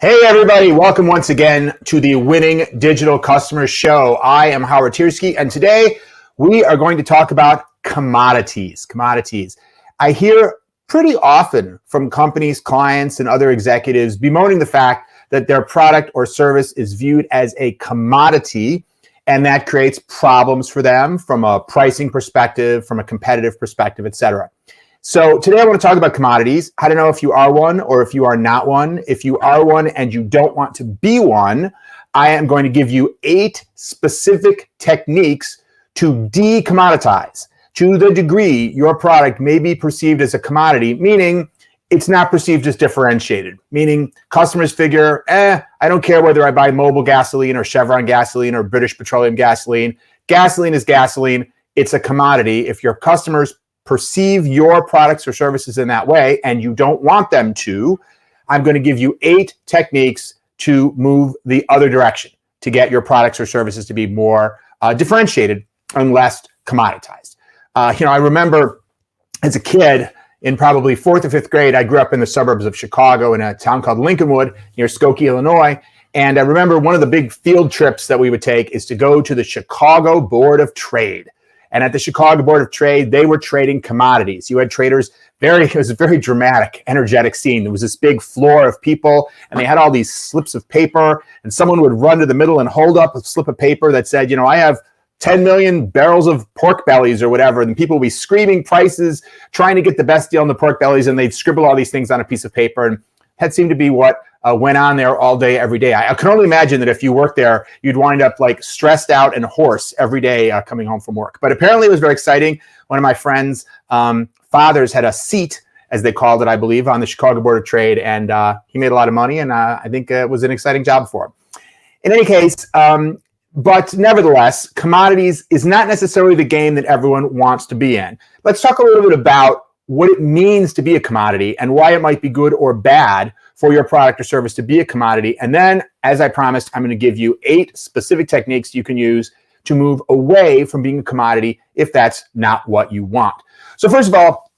Hey everybody, welcome once again to the Winning Digital Customer Show. I am Howard Tiersky, and today we are going to talk about commodities. I hear pretty often from companies, clients, and other executives bemoaning the fact that their product or service is viewed as a commodity, and that creates problems for them from a pricing perspective, from a competitive perspective, etc. So today I want to talk about commodities, how to know if you are one or if you are not one. If you are one and you don't want to be one, I am going to give you 8 specific techniques to de-commoditize. To the degree your product may be perceived as a commodity, meaning it's not perceived as differentiated, meaning customers figure, I don't care whether I buy Mobil gasoline or Chevron gasoline or British Petroleum gasoline. Gasoline is gasoline. It's a commodity. If your customers perceive your products or services in that way, and you don't want them to, I'm going to give you 8 techniques to move the other direction, to get your products or services to be more differentiated and less commoditized. I remember as a kid in probably 4th or 5th grade, I grew up in the suburbs of Chicago in a town called Lincolnwood near Skokie, Illinois. And I remember one of the big field trips that we would take is to go to the Chicago Board of Trade. And at the Chicago Board of Trade, they were trading commodities. You had traders, it was a very dramatic, energetic scene. There was this big floor of people, and they had all these slips of paper, and someone would run to the middle and hold up a slip of paper that said, I have 10 million barrels of pork bellies or whatever. And people would be screaming prices, trying to get the best deal on the pork bellies, and they'd scribble all these things on a piece of paper. And that seemed to be what went on there all day, every day. I can only imagine that if you worked there, you'd wind up like stressed out and hoarse every day coming home from work. But apparently it was very exciting. One of my friends' fathers had a seat, as they called it, I believe, on the Chicago Board of Trade. And he made a lot of money. And I think it was an exciting job for him. In any case, but nevertheless, commodities is not necessarily the game that everyone wants to be in. Let's talk a little bit about what it means to be a commodity and why it might be good or bad for your product or service to be a commodity. And then, as I promised, I'm going to give you 8 specific techniques you can use to move away from being a commodity if that's not what you want. So first of all,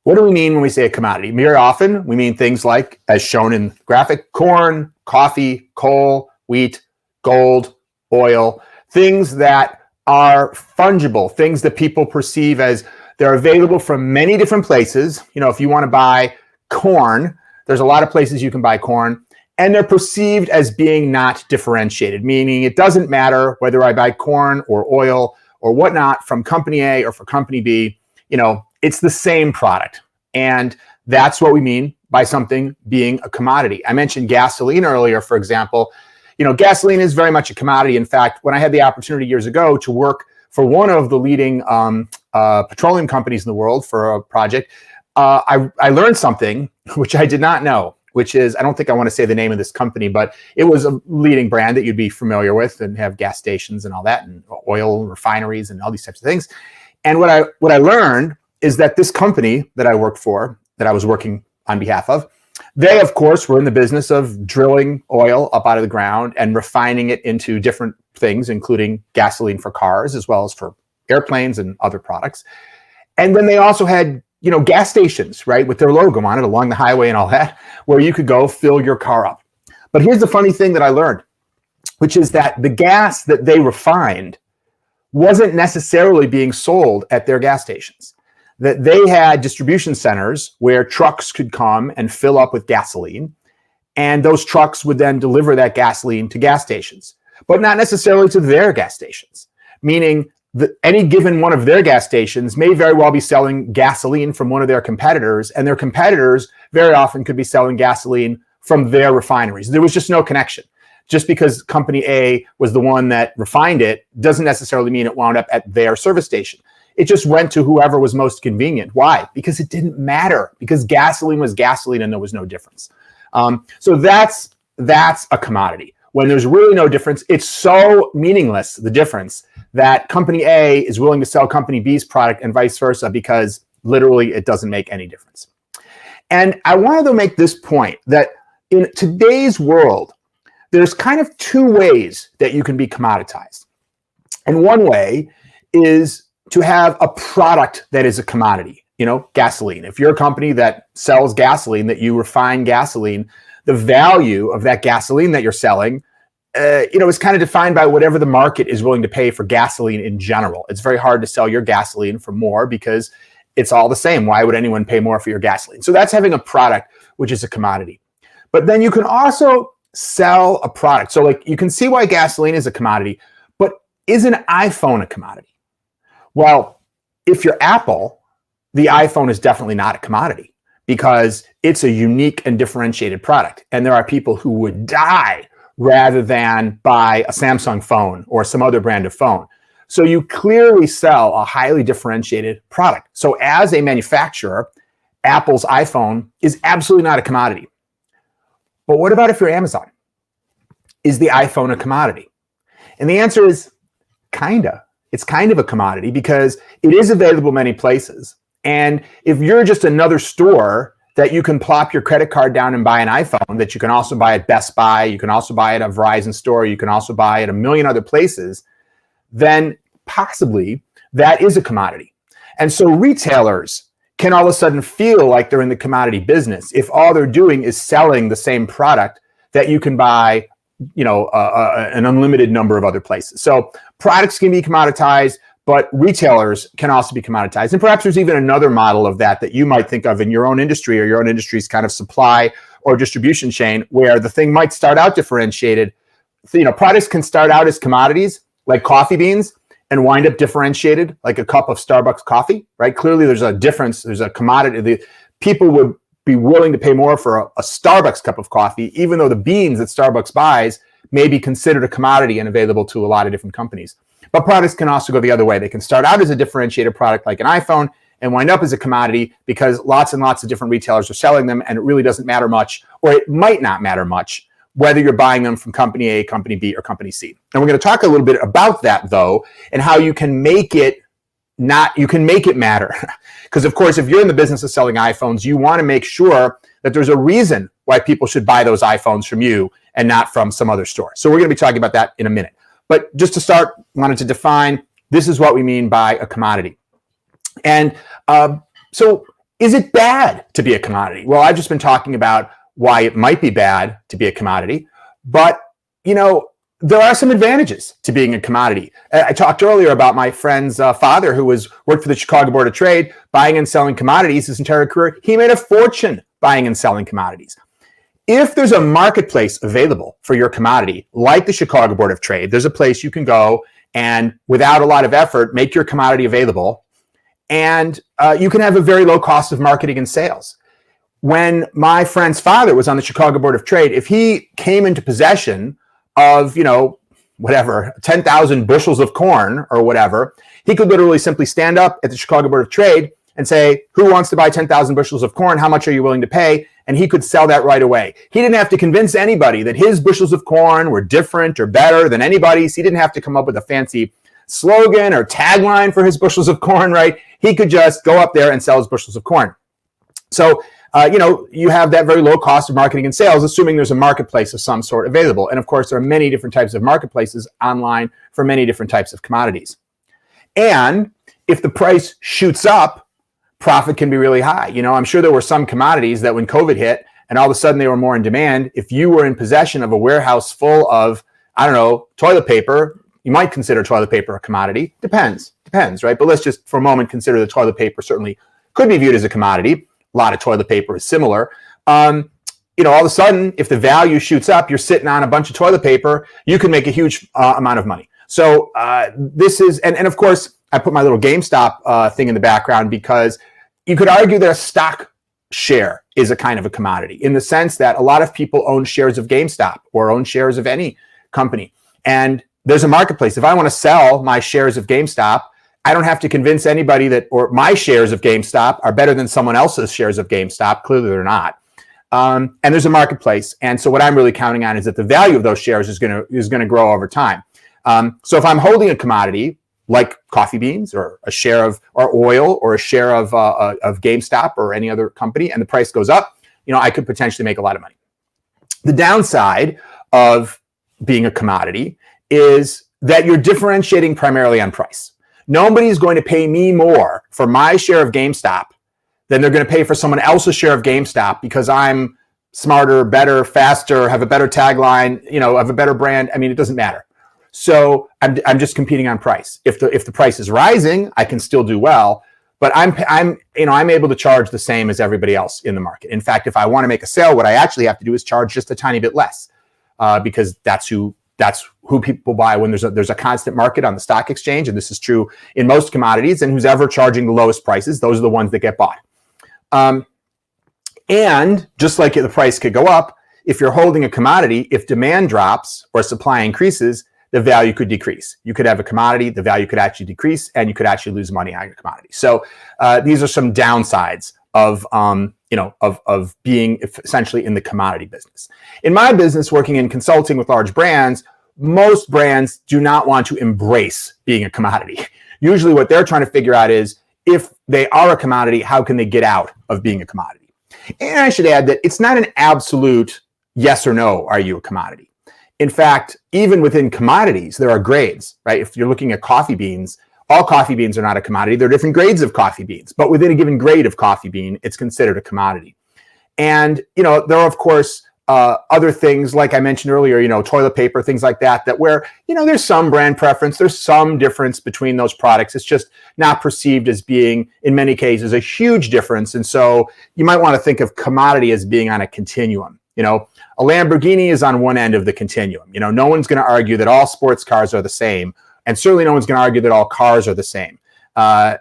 what do we mean when we say a commodity? Very often, we mean things like, as shown in the graphic, corn, coffee, coal, wheat, gold, oil, things that are fungible, things that people perceive as they're available from many different places. If you want to buy corn, there's a lot of places you can buy corn, and they're perceived as being not differentiated, meaning it doesn't matter whether I buy corn or oil or whatnot from company A or for company B, it's the same product. And that's what we mean by something being a commodity. I mentioned gasoline earlier, for example. Gasoline is very much a commodity. In fact, when I had the opportunity years ago to work for one of the leading petroleum companies in the world for a project, I learned something which I did not know, which is, I don't think I want to say the name of this company, but it was a leading brand that you'd be familiar with and have gas stations and all that, and oil refineries and all these types of things. And what I learned is that this company that I worked for, that I was working on behalf of, they, of course, were in the business of drilling oil up out of the ground and refining it into different things, including gasoline for cars, as well as for airplanes and other products. And then they also had, gas stations, right, with their logo on it along the highway and all that, where you could go fill your car up. But here's the funny thing that I learned, which is that the gas that they refined wasn't necessarily being sold at their gas stations. That they had distribution centers where trucks could come and fill up with gasoline, and those trucks would then deliver that gasoline to gas stations, but not necessarily to their gas stations, meaning that any given one of their gas stations may very well be selling gasoline from one of their competitors, and their competitors very often could be selling gasoline from their refineries. There was just no connection. Just because company A was the one that refined it doesn't necessarily mean it wound up at their service station. It just went to whoever was most convenient. Why? Because it didn't matter, because gasoline was gasoline and there was no difference. So that's a commodity. When there's really no difference, it's so meaningless, the difference, that company A is willing to sell company B's product and vice versa, because literally it doesn't make any difference. And I wanted to make this point that in today's world, there's kind of 2 ways that you can be commoditized. And one way is to have a product that is a commodity, gasoline. If you're a company that sells gasoline, that you refine gasoline, the value of that gasoline that you're selling, is kind of defined by whatever the market is willing to pay for gasoline in general. It's very hard to sell your gasoline for more because it's all the same. Why would anyone pay more for your gasoline? So that's having a product, which is a commodity. But then you can also sell a product. So like you can see why gasoline is a commodity, but is an iPhone a commodity? Well, if you're Apple, the iPhone is definitely not a commodity because it's a unique and differentiated product. And there are people who would die rather than buy a Samsung phone or some other brand of phone. So you clearly sell a highly differentiated product. So as a manufacturer, Apple's iPhone is absolutely not a commodity. But what about if you're Amazon? Is the iPhone a commodity? And the answer is kinda. It's kind of a commodity because it is available many places. And if you're just another store that you can plop your credit card down and buy an iPhone that you can also buy at Best Buy, you can also buy at a Verizon store, you can also buy at a million other places, then possibly that is a commodity. And so retailers can all of a sudden feel like they're in the commodity business if all they're doing is selling the same product that you can buy, an unlimited number of other places. So products can be commoditized, but retailers can also be commoditized. And perhaps there's even another model of that you might think of in your own industry or your own industry's kind of supply or distribution chain where the thing might start out differentiated. Products can start out as commodities like coffee beans and wind up differentiated like a cup of Starbucks coffee, right? Clearly there's a difference. There's a commodity. People would be willing to pay more for a Starbucks cup of coffee, even though the beans that Starbucks buys may be considered a commodity and available to a lot of different companies. But products can also go the other way. They can start out as a differentiated product like an iPhone and wind up as a commodity because lots and lots of different retailers are selling them, and it really doesn't matter much, or it might not matter much, whether you're buying them from company A, company B, or company C. And we're going to talk a little bit about that, though, and how you can make it matter. Because, of course, if you're in the business of selling iPhones, you want to make sure that there's a reason why people should buy those iPhones from you and not from some other store. So we're going to be talking about that in a minute. But just to start, wanted to define, this is what we mean by a commodity. And so is it bad to be a commodity? Well, I've just been talking about why it might be bad to be a commodity, but there are some advantages to being a commodity. I talked earlier about my friend's father who worked for the Chicago Board of Trade, buying and selling commodities his entire career. He made a fortune buying and selling commodities. If there's a marketplace available for your commodity, like the Chicago Board of Trade, there's a place you can go and without a lot of effort, make your commodity available. And you can have a very low cost of marketing and sales. When my friend's father was on the Chicago Board of Trade, if he came into possession of, 10,000 bushels of corn or whatever, he could literally simply stand up at the Chicago Board of Trade and say, who wants to buy 10,000 bushels of corn? How much are you willing to pay? And he could sell that right away. He didn't have to convince anybody that his bushels of corn were different or better than anybody's. He didn't have to come up with a fancy slogan or tagline for his bushels of corn, right? He could just go up there and sell his bushels of corn. So, you have that very low cost of marketing and sales, assuming there's a marketplace of some sort available. And of course, there are many different types of marketplaces online for many different types of commodities. And if the price shoots up, profit can be really high. I'm sure there were some commodities that when COVID hit and all of a sudden they were more in demand, if you were in possession of a warehouse full of, toilet paper, you might consider toilet paper a commodity. Depends, right? But let's just for a moment consider the toilet paper certainly could be viewed as a commodity. A lot of toilet paper is similar. All of a sudden, if the value shoots up, you're sitting on a bunch of toilet paper, you can make a huge amount of money. So this is, and of course, I put my little GameStop thing in the background because you could argue that a stock share is a kind of a commodity in the sense that a lot of people own shares of GameStop or own shares of any company. And there's a marketplace. If I want to sell my shares of GameStop, I don't have to convince anybody or my shares of GameStop are better than someone else's shares of GameStop. Clearly they're not. And there's a marketplace. And so what I'm really counting on is that the value of those shares is going to grow over time. So if I'm holding a commodity like coffee beans or a share of or oil or a share of GameStop or any other company, and the price goes up, I could potentially make a lot of money. The downside of being a commodity is that you're differentiating primarily on price. Nobody's going to pay me more for my share of GameStop than they're going to pay for someone else's share of GameStop because I'm smarter, better, faster, have a better tagline, have a better brand. I mean, it doesn't matter. So I'm just competing on price. If the price is rising, I can still do well, but I'm able to charge the same as everybody else in the market. In fact, if I want to make a sale, what I actually have to do is charge just a tiny bit less, because that's who people buy when there's a constant market on the stock exchange, and this is true in most commodities. And who's ever charging the lowest prices, those are the ones that get bought. And just like the price could go up, if you're holding a commodity, if demand drops or supply increases, the value could decrease. You could have a commodity, the value could actually decrease, and you could actually lose money on your commodity. So these are some downsides of being essentially in the commodity business. In my business, working in consulting with large brands, most brands do not want to embrace being a commodity. Usually what they're trying to figure out is, if they are a commodity, how can they get out of being a commodity? And I should add that it's not an absolute yes or no, are you a commodity? In fact, even within commodities, there are grades, right? If you're looking at coffee beans, all coffee beans are not a commodity. There are different grades of coffee beans, but within a given grade of coffee bean, it's considered a commodity. And, there are, of course, other things, like I mentioned earlier, toilet paper, things like that where, there's some brand preference, there's some difference between those products. It's just not perceived as being, in many cases, a huge difference. And so you might want to think of commodity as being on a continuum. A Lamborghini is on one end of the continuum. No one's going to argue that all sports cars are the same. And certainly no one's going to argue that all cars are the same. Then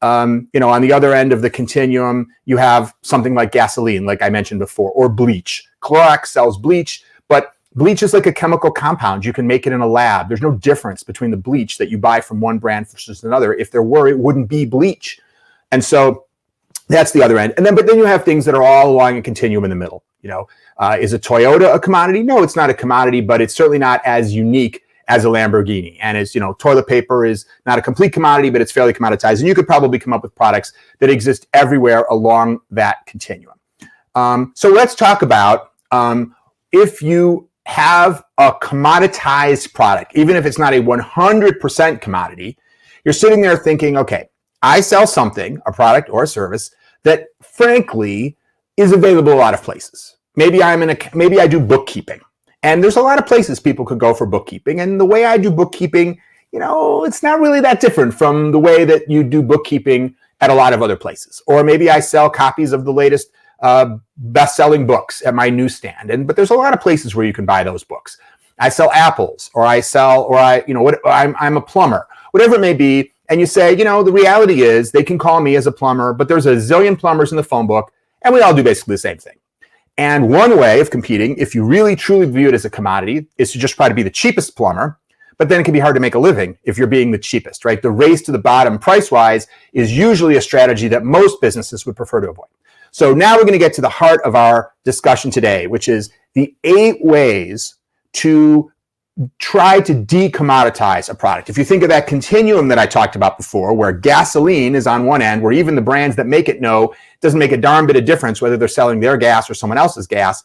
on the other end of the continuum, you have something like gasoline, like I mentioned before, or bleach. Clorox sells bleach, but bleach is like a chemical compound. You can make it in a lab. There's no difference between the bleach that you buy from one brand versus another. If there were, it wouldn't be bleach. And so that's the other end. But then you have things that are all along a continuum in the middle. Is a Toyota a commodity? No, it's not a commodity, but it's certainly not as unique as a Lamborghini. And as toilet paper is not a complete commodity, but it's fairly commoditized. And you could probably come up with products that exist everywhere along that continuum. So let's talk about if you have a commoditized product, even if it's not a 100% commodity, you're sitting there thinking, okay, I sell something, a product or a service that frankly is available a lot of places. Maybe I do bookkeeping. And there's a lot of places people could go for bookkeeping. And the way I do bookkeeping, it's not really that different from the way that you do bookkeeping at a lot of other places. Or maybe I sell copies of the latest best-selling books at my newsstand. But there's a lot of places where you can buy those books. I sell apples, or I'm a plumber, whatever it may be. And you say, the reality is they can call me as a plumber, but there's a zillion plumbers in the phone book, and we all do basically the same thing. And one way of competing, if you really truly view it as a commodity, is to just try to be the cheapest plumber. But then it can be hard to make a living if you're being the cheapest, right? The race to the bottom price-wise is usually a strategy that most businesses would prefer to avoid. So now we're going to get to the heart of our discussion today, which is the 8 ways to try to decommoditize a product. If you think of that continuum that I talked about before, where gasoline is on one end, where even the brands that make it know it doesn't make a darn bit of difference whether they're selling their gas or someone else's gas,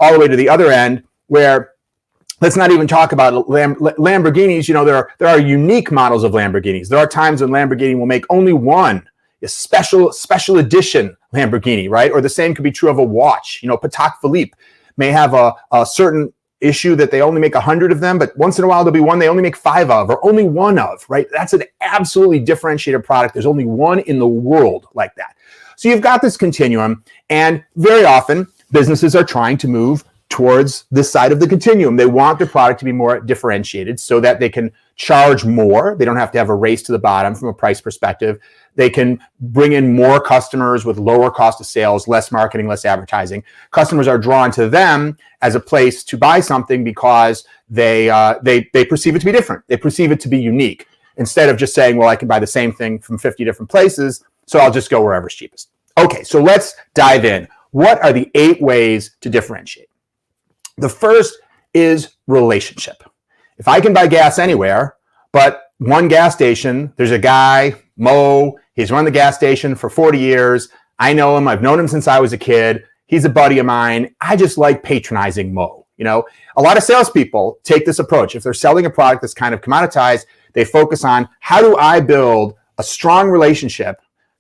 all the way to the other end, where let's not even talk about Lamborghinis. There are unique models of Lamborghinis. There are times when Lamborghini will make only one, a special edition Lamborghini, right? Or the same could be true of a watch. Patek Philippe may have a certain issue that they only make 100 of them, but once in a while there'll be one they only make 5 of, or only 1 of, right? That's an absolutely differentiated product. There's only one in the world like that. So you've got this continuum, and very often businesses are trying to move towards this side of the continuum. They want their product to be more differentiated so that they can charge more. They don't have to have a race to the bottom from a price perspective. They can bring in more customers with lower cost of sales, less marketing, less advertising. Customers are drawn to them as a place to buy something because they perceive it to be different. They perceive it to be unique, instead of just saying, well, I can buy the same thing from 50 different places, so I'll just go wherever's cheapest. Okay, so let's dive in. What are the 8 ways to differentiate? The first is relationship. If I can buy gas anywhere, but one gas station, there's a guy, Mo, he's run the gas station for 40 years. I know him. I've known him since I was a kid. He's a buddy of mine. I just like patronizing Mo. A lot of salespeople take this approach. If they're selling a product that's kind of commoditized, they focus on, how do I build a strong relationship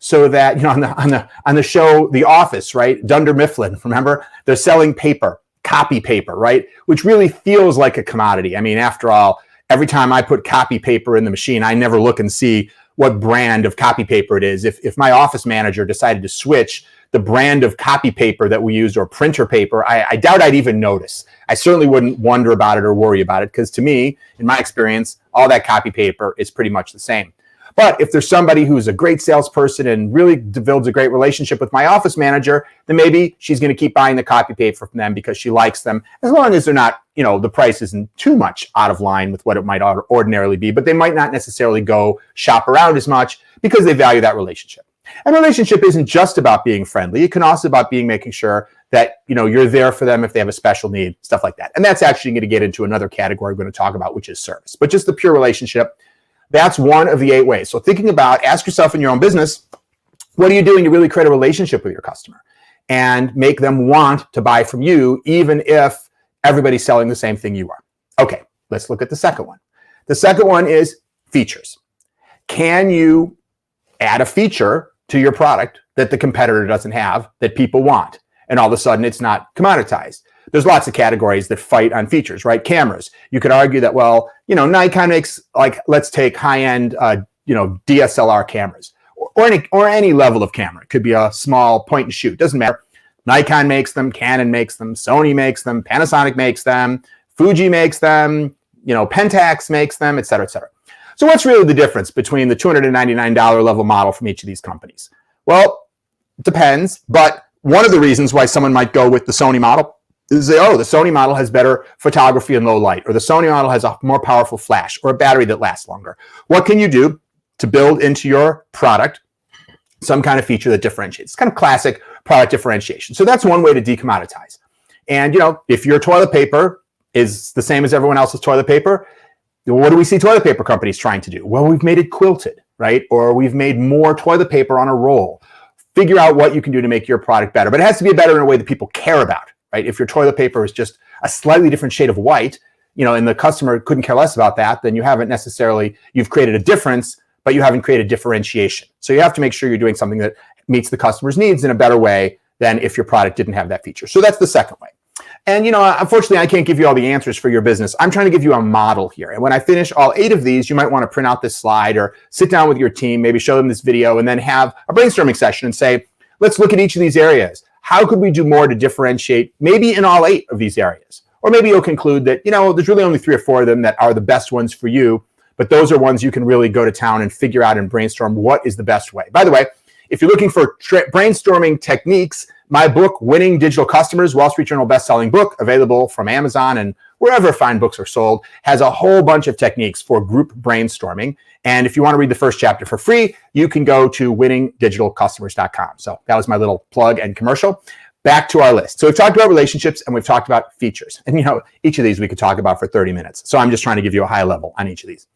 so that, on the show The Office, right? Dunder Mifflin, remember? They're selling paper, copy paper, right? Which really feels like a commodity. I mean, after all, every time I put copy paper in the machine, I never look and see what brand of copy paper it is. If my office manager decided to switch the brand of copy paper that we use or printer paper, I doubt I'd even notice. I certainly wouldn't wonder about it or worry about it, because to me, in my experience, all that copy paper is pretty much the same. But if there's somebody who's a great salesperson and really builds a great relationship with my office manager, then maybe she's going to keep buying the copy paper from them because she likes them, as long as they're not, the price isn't too much out of line with what it might ordinarily be. But they might not necessarily go shop around as much because they value that relationship. And relationship isn't just about being friendly. It can also about making sure that, you're there for them if they have a special need, stuff like that. And that's actually going to get into another category we're going to talk about, which is service. But just the pure relationship, that's one of the 8 ways. So thinking about, ask yourself in your own business, what are you doing to really create a relationship with your customer and make them want to buy from you, even if everybody's selling the same thing you are? Okay, let's look at the second one. The second one is features. Can you add a feature to your product that the competitor doesn't have, that people want, and all of a sudden it's not commoditized? There's lots of categories that fight on features, right? Cameras. You could argue that, well, Nikon makes, let's take high-end, DSLR cameras, or any level of camera. It could be a small point and shoot. Doesn't matter. Nikon makes them, Canon makes them, Sony makes them, Panasonic makes them, Fuji makes them, Pentax makes them, et cetera, et cetera. So what's really the difference between the $299 level model from each of these companies? Well, it depends, but one of the reasons why someone might go with the Sony model is the Sony model has better photography in low light, or the Sony model has a more powerful flash, or a battery that lasts longer. What can you do to build into your product some kind of feature that differentiates? It's kind of classic product differentiation. So that's one way to decommoditize. And, if your toilet paper is the same as everyone else's toilet paper, what do we see toilet paper companies trying to do? Well, we've made it quilted, right? Or we've made more toilet paper on a roll. Figure out what you can do to make your product better. But it has to be better in a way that people care about, right? If your toilet paper is just a slightly different shade of white, and the customer couldn't care less about that, then you've created a difference, but you haven't created differentiation. So you have to make sure you're doing something that meets the customer's needs in a better way than if your product didn't have that feature. So that's the second way. And, unfortunately, I can't give you all the answers for your business. I'm trying to give you a model here. And when I finish all 8 of these, you might want to print out this slide or sit down with your team, maybe show them this video, and then have a brainstorming session and say, let's look at each of these areas. How could we do more to differentiate maybe in all 8 of these areas? Or maybe you'll conclude that, there's really only 3 or 4 of them that are the best ones for you, but those are ones you can really go to town and figure out and brainstorm what is the best way. By the way, if you're looking for brainstorming techniques, my book, Winning Digital Customers, Wall Street Journal best-selling book, available from Amazon and wherever fine books are sold, has a whole bunch of techniques for group brainstorming. And if you want to read the first chapter for free, you can go to winningdigitalcustomers.com. So that was my little plug and commercial. Back to our list. So we've talked about relationships and we've talked about features. And each of these we could talk about for 30 minutes. So I'm just trying to give you a high level on each of these.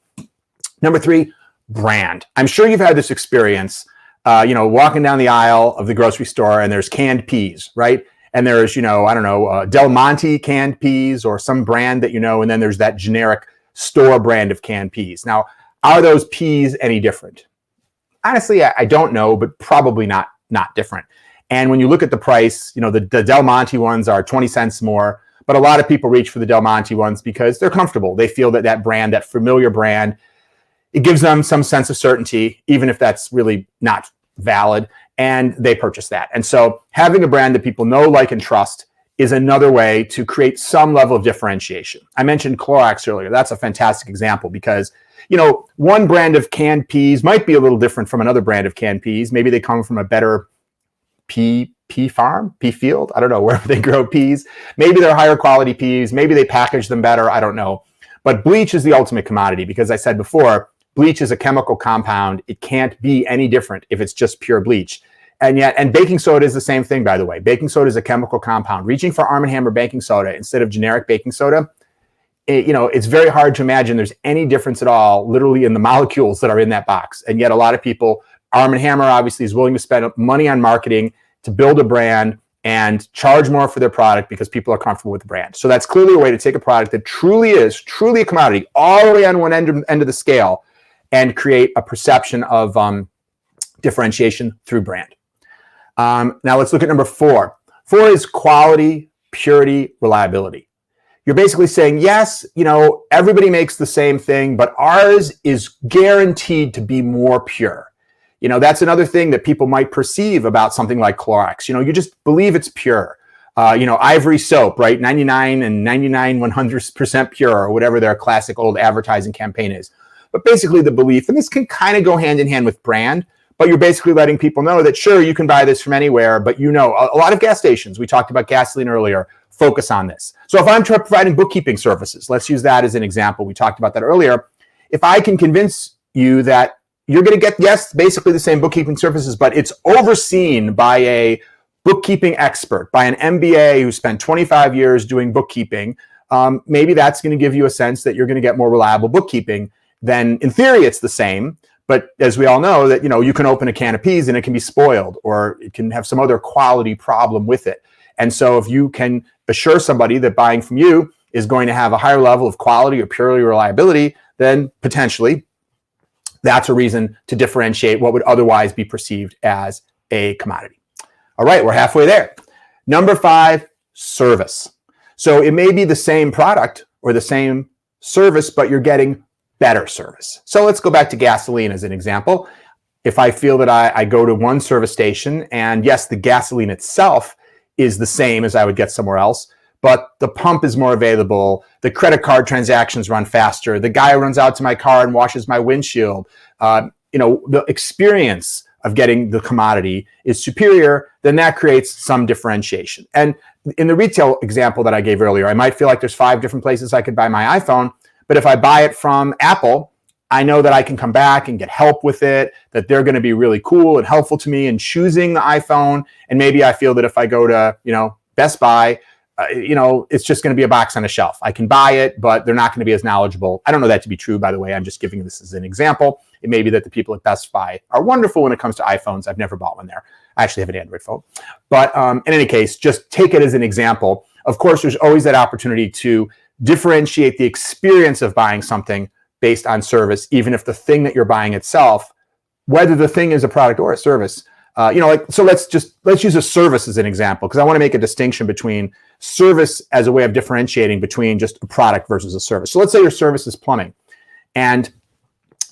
Number 3, brand. I'm sure you've had this experience, walking down the aisle of the grocery store and there's canned peas, right? And there's, Del Monte canned peas or some brand that and then there's that generic store brand of canned peas. Now, are those peas any different? Honestly, I don't know, but probably not different. And when you look at the price, the Del Monte ones are 20 cents more, but a lot of people reach for the Del Monte ones because they're comfortable. They feel that brand, that familiar brand, it gives them some sense of certainty, even if that's really not valid, and they purchase that. And so having a brand that people know, like, and trust is another way to create some level of differentiation. I mentioned Clorox earlier. That's a fantastic example because, one brand of canned peas might be a little different from another brand of canned peas. Maybe they come from a better pea farm, pea field. I don't know, wherever they grow peas. Maybe they're higher quality peas. Maybe they package them better. I don't know. But bleach is the ultimate commodity because I said before, bleach is a chemical compound. It can't be any different if it's just pure bleach. And baking soda is the same thing, by the way. Baking soda is a chemical compound. Reaching for Arm & Hammer baking soda instead of generic baking soda, it's very hard to imagine there's any difference at all, literally in the molecules that are in that box. And yet a lot of people, Arm & Hammer obviously is willing to spend money on marketing to build a brand and charge more for their product because people are comfortable with the brand. So that's clearly a way to take a product that truly is a commodity all the way on one end of the scale and create a perception of differentiation through brand. Now let's look at number 4. 4 is quality, purity, reliability. You're basically saying, yes, everybody makes the same thing, but ours is guaranteed to be more pure. That's another thing that people might perceive about something like Clorox. You just believe it's pure. Ivory soap, right? 99 and 100% pure, or whatever their classic old advertising campaign is. But basically the belief, and this can kind of go hand in hand with brand, but you're basically letting people know that, sure, you can buy this from anywhere, but a lot of gas stations, we talked about gasoline earlier, focus on this. So if I'm providing bookkeeping services, let's use that as an example. We talked about that earlier. If I can convince you that you're going to get, yes, basically the same bookkeeping services, but it's overseen by a bookkeeping expert, by an MBA who spent 25 years doing bookkeeping, maybe that's going to give you a sense that you're going to get more reliable bookkeeping. Then in theory, it's the same. But as we all know that, you can open a can of peas and it can be spoiled, or it can have some other quality problem with it. And so if you can assure somebody that buying from you is going to have a higher level of quality or purity or reliability, then potentially that's a reason to differentiate what would otherwise be perceived as a commodity. All right, we're halfway there. Number 5, service. So it may be the same product or the same service, but you're getting better service. So let's go back to gasoline as an example. If I feel that I go to one service station and yes, the gasoline itself is the same as I would get somewhere else, but the pump is more available, the credit card transactions run faster, the guy runs out to my car and washes my windshield, the experience of getting the commodity is superior, then that creates some differentiation. And in the retail example that I gave earlier, I might feel like there's 5 different places I could buy my iPhone, but if I buy it from Apple, I know that I can come back and get help with it, that they're going to be really cool and helpful to me in choosing the iPhone. And maybe I feel that if I go to, Best Buy, it's just going to be a box on a shelf. I can buy it, but they're not going to be as knowledgeable. I don't know that to be true, by the way. I'm just giving this as an example. It may be that the people at Best Buy are wonderful when it comes to iPhones. I've never bought one there. I actually have an Android phone. But in any case, just take it as an example. Of course, there's always that opportunity to differentiate the experience of buying something based on service, even if the thing that you're buying itself, whether the thing is a product or a service, so let's use a service as an example, because I want to make a distinction between service as a way of differentiating between just a product versus a service. So let's say your service is plumbing, and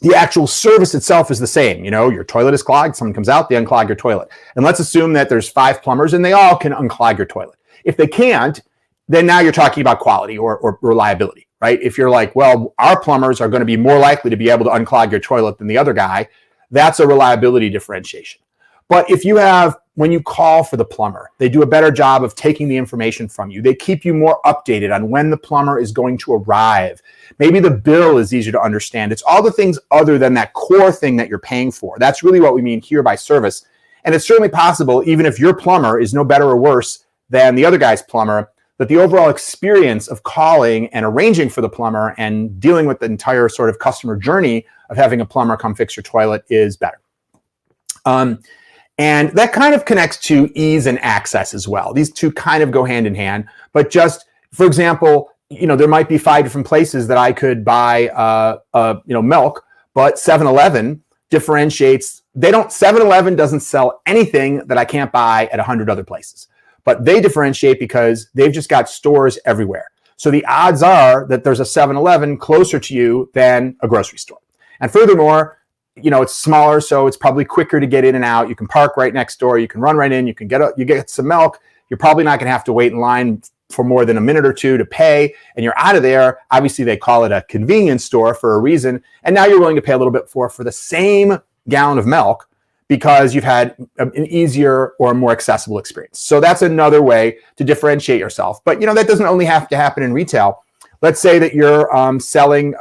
the actual service itself is the same. Your toilet is clogged, someone comes out, they unclog your toilet. And let's assume that there's 5 plumbers and they all can unclog your toilet. If they can't, then now you're talking about quality or reliability, right? If you're like, well, our plumbers are going to be more likely to be able to unclog your toilet than the other guy, that's a reliability differentiation. But if you have, when you call for the plumber, they do a better job of taking the information from you. They keep you more updated on when the plumber is going to arrive. Maybe the bill is easier to understand. It's all the things other than that core thing that you're paying for. That's really what we mean here by service. And it's certainly possible, even if your plumber is no better or worse than the other guy's plumber, that the overall experience of calling and arranging for the plumber and dealing with the entire sort of customer journey of having a plumber come fix your toilet is better. And that kind of connects to ease and access as well. These two kind of go hand in hand, but just, for example, there might be 5 different places that I could buy, milk, but 7-Eleven differentiates. 7-Eleven doesn't sell anything that I can't buy at 100 other places, but they differentiate because they've just got stores everywhere. So the odds are that there's a 7-Eleven closer to you than a grocery store. And furthermore, it's smaller, so it's probably quicker to get in and out. You can park right next door. You can run right in. You can get some milk. You're probably not going to have to wait in line for more than a minute or two to pay, and you're out of there. Obviously, they call it a convenience store for a reason, and now you're willing to pay a little bit for the same gallon of milk because you've had an easier or more accessible experience. So that's another way to differentiate yourself. But that doesn't only have to happen in retail. Let's say that you're selling,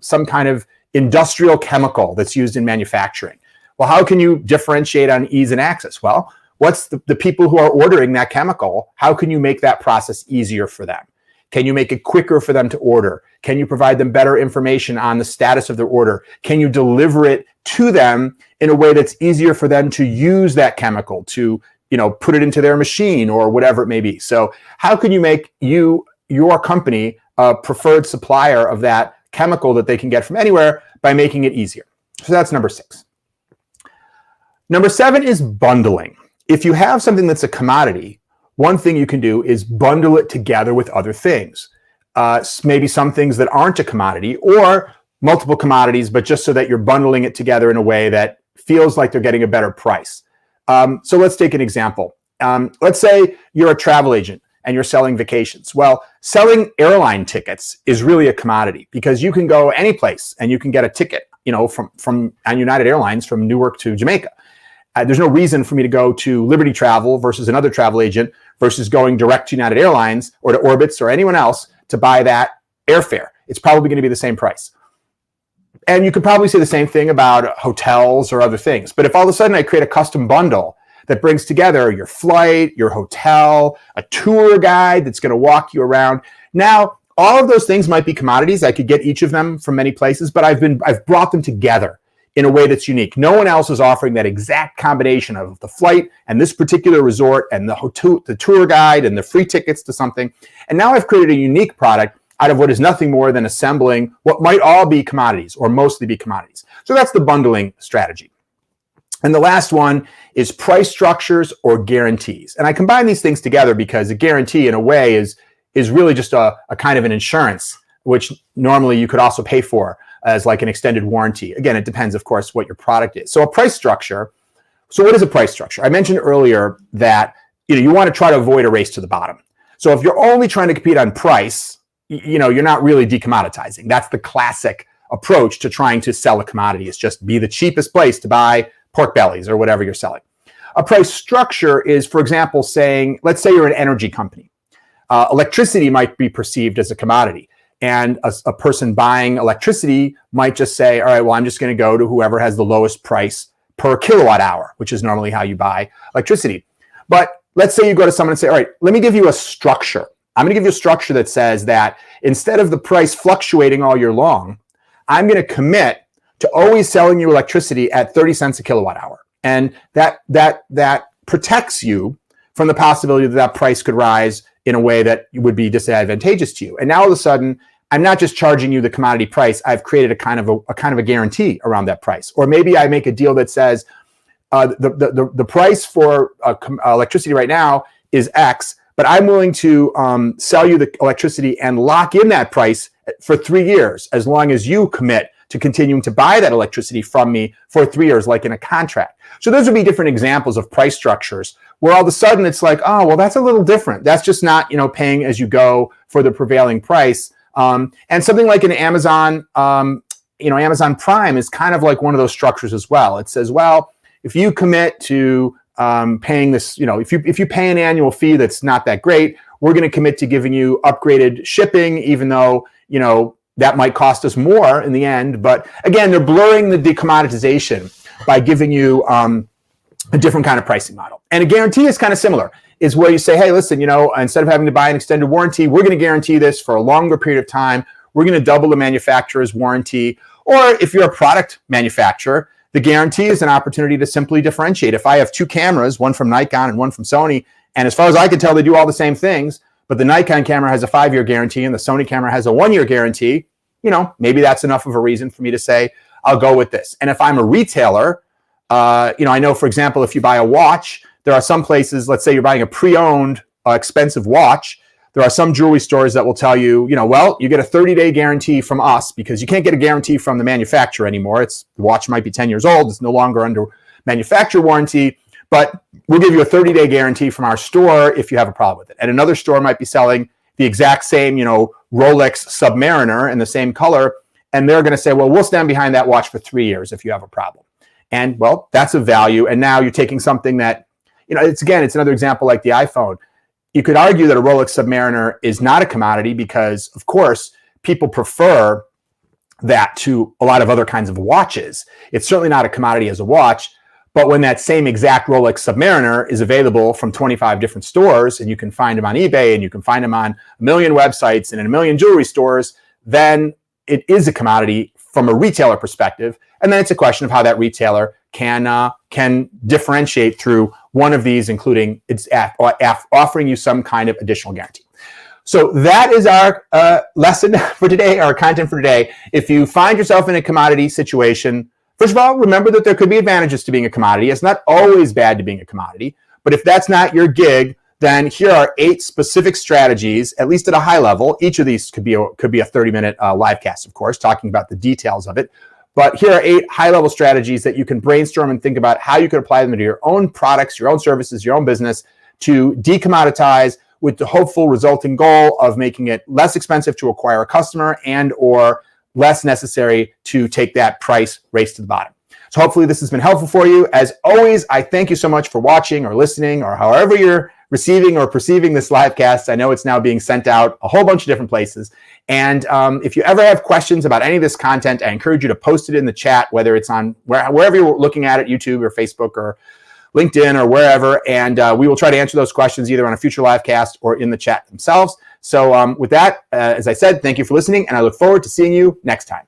some kind of industrial chemical that's used in manufacturing. Well, how can you differentiate on ease and access? Well, what's the people who are ordering that chemical? How can you make that process easier for them? Can you make it quicker for them to order? Can you provide them better information on the status of their order? Can you deliver it to them in a way that's easier for them to use that chemical to, put it into their machine or whatever it may be? So how can you make your company a preferred supplier of that chemical that they can get from anywhere by making it easier? So that's number 6. Number 7 is bundling. If you have something that's a commodity, one thing you can do is bundle it together with other things. Maybe some things that aren't a commodity, or multiple commodities, but just so that you're bundling it together in a way that feels like they're getting a better price. So let's take an example. Let's say you're a travel agent and you're selling vacations. Well, selling airline tickets is really a commodity because you can go any place and you can get a ticket, from on United Airlines from Newark to Jamaica. There's no reason for me to go to Liberty Travel versus another travel agent versus going direct to United Airlines or to Orbitz or anyone else to buy that airfare. It's probably going to be the same price. And you could probably say the same thing about hotels or other things. But if all of a sudden I create a custom bundle that brings together your flight, your hotel, a tour guide that's going to walk you around. Now, all of those things might be commodities. I could get each of them from many places, but I've brought them together in a way that's unique. No one else is offering that exact combination of the flight and this particular resort and the hotel, the tour guide and the free tickets to something. And now I've created a unique product out of what is nothing more than assembling what might all be commodities or mostly be commodities. So that's the bundling strategy. And the last one is price structures or guarantees. And I combine these things together because a guarantee in a way is really just a kind of an insurance, which normally you could also pay for as like an extended warranty. Again, it depends, of course, what your product is. So a price structure. So what is a price structure? I mentioned earlier that you want to try to avoid a race to the bottom. So if you're only trying to compete on price, you're not really decommoditizing. That's the classic approach to trying to sell a commodity, is just be the cheapest place to buy pork bellies or whatever you're selling. A price structure is, for example, saying, let's say you're an energy company. Electricity might be perceived as a commodity. And a person buying electricity might just say, all right, well, I'm just going to go to whoever has the lowest price per kilowatt hour, which is normally how you buy electricity. But let's say you go to someone and say, all right, let me give you a structure. I'm going to give you a structure that says that instead of the price fluctuating all year long, I'm going to commit to always selling you electricity at 30 cents a kilowatt hour. And that protects you from the possibility that that price could rise in a way that would be disadvantageous to you. And now all of a sudden, I'm not just charging you the commodity price. I've created a kind of a guarantee around that price. Or maybe I make a deal that says the price for electricity right now is X, but I'm willing to sell you the electricity and lock in that price for 3 years, as long as you commit to continuing to buy that electricity from me for 3 years, like in a contract. So those would be different examples of price structures where all of a sudden it's like, oh, well, that's a little different. That's just not, paying as you go for the prevailing price. And something like an Amazon, Amazon Prime is kind of like one of those structures as well. It says, well, if you commit to paying this, if you pay an annual fee that's not that great, we're going to commit to giving you upgraded shipping, even though, that might cost us more in the end. But again, they're blurring the decommoditization by giving you a different kind of pricing model. And a guarantee is kind of similar, is where you say, hey, listen, instead of having to buy an extended warranty, we're going to guarantee this for a longer period of time. We're going to double the manufacturer's warranty. Or if you're a product manufacturer, the guarantee is an opportunity to simply differentiate. If I have 2 cameras, one from Nikon and one from Sony, and as far as I can tell, they do all the same things, but the Nikon camera has a 5-year guarantee and the Sony camera has a 1-year guarantee, maybe that's enough of a reason for me to say, I'll go with this. And if I'm a retailer, I know, for example, if you buy a watch, there are some places, let's say you're buying a pre-owned expensive watch, there are some jewelry stores that will tell you, well, you get a 30-day guarantee from us because you can't get a guarantee from the manufacturer anymore. The watch might be 10 years old. It's no longer under manufacturer warranty, but we'll give you a 30-day guarantee from our store if you have a problem with it. And another store might be selling the exact same, Rolex Submariner in the same color, and they're going to say, well, we'll stand behind that watch for 3 years if you have a problem. And well, that's a value. And now you're taking something that, it's another example like the iPhone. You could argue that a Rolex Submariner is not a commodity because, of course, people prefer that to a lot of other kinds of watches. It's certainly not a commodity as a watch, but when that same exact Rolex Submariner is available from 25 different stores, and you can find them on eBay, and you can find them on a million websites and in a million jewelry stores, then it is a commodity from a retailer perspective. And then it's a question of how that retailer can differentiate through one of these, including it's offering you some kind of additional guarantee. So that is our lesson for today, our content for today. If you find yourself in a commodity situation, First of all, remember that there could be advantages to being a commodity. It's not always bad to being a commodity, but if that's not your gig, then here are 8 specific strategies, at least at a high level. Each of these could be a 30-minute live cast, of course, talking about the details of it. But here are 8 high-level strategies that you can brainstorm and think about how you could apply them to your own products, your own services, your own business to decommoditize with the hopeful resulting goal of making it less expensive to acquire a customer and or less necessary to take that price race to the bottom. So hopefully this has been helpful for you. As always, I thank you so much for watching or listening or however you're receiving or perceiving this live cast. I know it's now being sent out a whole bunch of different places. And if you ever have questions about any of this content, I encourage you to post it in the chat, whether it's on wherever you're looking at it, YouTube or Facebook or LinkedIn or wherever. And we will try to answer those questions either on a future live cast or in the chat themselves. So with that, as I said, thank you for listening, and I look forward to seeing you next time.